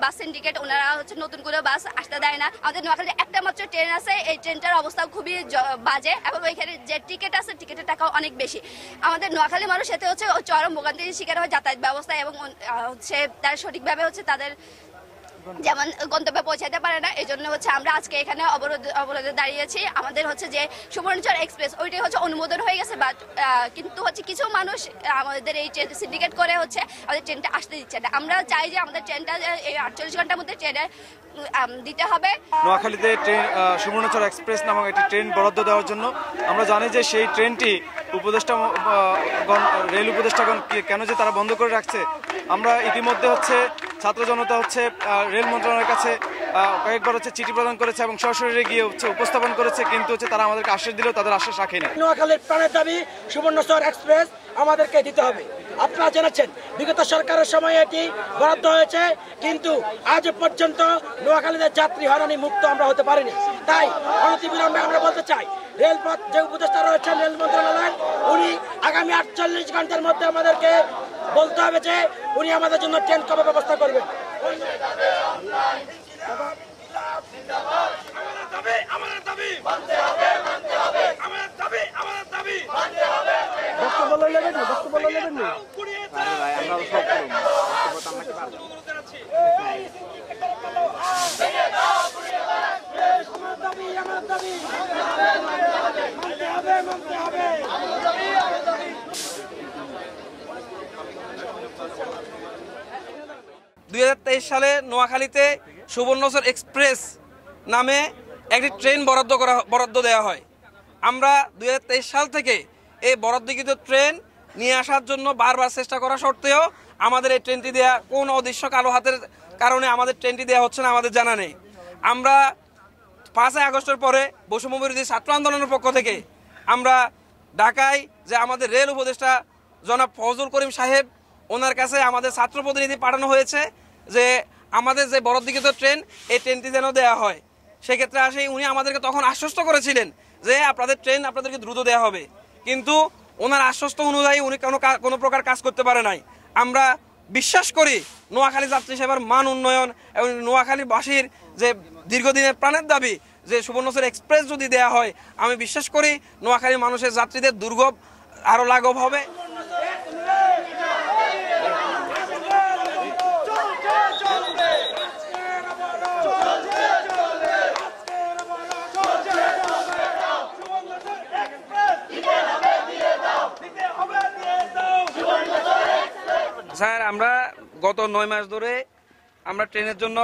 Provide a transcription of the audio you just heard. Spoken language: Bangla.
বাস সিন্ডিকেট ওনারা হচ্ছে নতুন করে বাস আসতে দেয় না। আমাদের নোয়াখালীতে একটা মাত্র ট্রেন আছে, এই ট্রেনটার অবস্থা খুবই বাজে এবং ওইখানে যে টিকিট আছে টিকিটের টাকাও অনেক বেশি। আমাদের নোয়াখালী মানুষ এতে হচ্ছে চরম ভোগান্তির শিকার হয় যাতায়াত ব্যবস্থা এবং হচ্ছে তারা সঠিকভাবে হচ্ছে তাদের যেমন গন্তব্যে পৌঁছাতে পারে না। এই জন্য হচ্ছে আমরা আজকে এখানে অবরোধে দাঁড়িয়েছি। আমাদের হচ্ছে যে সুবর্ণচর এক্সপ্রেস ওইটাই হচ্ছে অনুমোদন হয়ে গেছে, বাট কিন্তু হচ্ছে কিছু মানুষ আমাদের এই ট্রেন সিন্ডিকেট করে হচ্ছে আমাদের ট্রেনটা আসতে দিচ্ছে না। আমরা চাই যে আমাদের ট্রেনটা এই 48 ঘন্টার মধ্যে ট্রেনে দিতে হবে। নোয়াখালীতে সুবর্ণচর এক্সপ্রেস নামক একটি ট্রেন বরাদ্দ দেওয়ার জন্য আমরা জানি যে সেই ট্রেনটি রেল উপদেষ্টাগণ কেন যে তারা বন্ধ করে রাখছে। আমরা ইতিমধ্যে হচ্ছে ছাত্র জনতা হচ্ছে রেল মন্ত্রণালয়ের কাছে কয়েকবার হচ্ছে চিঠি প্রদান করেছে এবং সরাসরি গিয়ে হচ্ছে উপস্থাপন করেছে, কিন্তু হচ্ছে তারা আমাদেরকে আশ্বাস দিলেও তাদের আশ্বাস রাখে না। নোয়াখালীর প্রাণের দাবি সুবর্ণচর এক্সপ্রেস আমাদেরকে দিতে হবে। আপনারা জেনেছেন বিগত সরকারের সময় এটি বরাদ্দ হয়েছে, কিন্তু আজ পর্যন্ত নোয়াখালীতে যাত্রী হয়রানি মুক্ত আমরা হতে পারিনি। তাই অনতিবিলম্বে আমরা বলতে চাই, রেলপথ যে উপদেষ্টা রয়েছেন রেল মন্ত্রণালয়ের, উনি আগামী 48 ঘন্টার মধ্যে আমাদেরকে বলতে হবে যে উনি আমাদের জন্য ট্রেন কবে ব্যবস্থা করবেন। সালে নোয়াখালীতে সুবর্ণচর এক্সপ্রেস নামে একটি ট্রেন বরাদ্দ দেওয়া হয়। আমরা 2023 সাল থেকে এই বরাদ্দকৃত ট্রেন নিয়ে আসার জন্য বারবার চেষ্টা করা সত্ত্বেও আমাদের এই ট্রেনটি দেওয়া কোন অদৃশ্য কালো হাতের কারণে আমাদের ট্রেনটি দেওয়া হচ্ছে না আমাদের জানা নেই। আমরা 5 আগস্টের পরে বৈষম্য বিরোধী ছাত্র আন্দোলনের পক্ষ থেকে আমরা ঢাকায় যে আমাদের রেল উপদেষ্টা জনাব ফজলুল করিম সাহেব, ওনার কাছে আমাদের ছাত্র প্রতিনিধি পাঠানো হয়েছে যে আমাদের যে বরাদ্দকৃত ট্রেন এই ট্রেনটি যেন দেওয়া হয়। সেক্ষেত্রে আসে উনি আমাদেরকে তখন আশ্বস্ত করেছিলেন যে আপনাদের ট্রেন আপনাদেরকে দ্রুত দেওয়া হবে, কিন্তু ওনার আশ্বস্ত অনুযায়ী উনি কোনো প্রকার কাজ করতে পারে নাই। আমরা বিশ্বাস করি নোয়াখালী যাত্রী সেবার মান উন্নয়ন এবং নোয়াখালীবাসীর যে দীর্ঘদিনের প্রাণের দাবি যে সুবর্ণচর এক্সপ্রেস যদি দেওয়া হয়, আমি বিশ্বাস করি নোয়াখালীর মানুষের যাত্রীদের দুর্ভোগ আরও লাঘব হবে। স্যার, আমরা গত 9 মাস ধরে আমরা ট্রেনের জন্য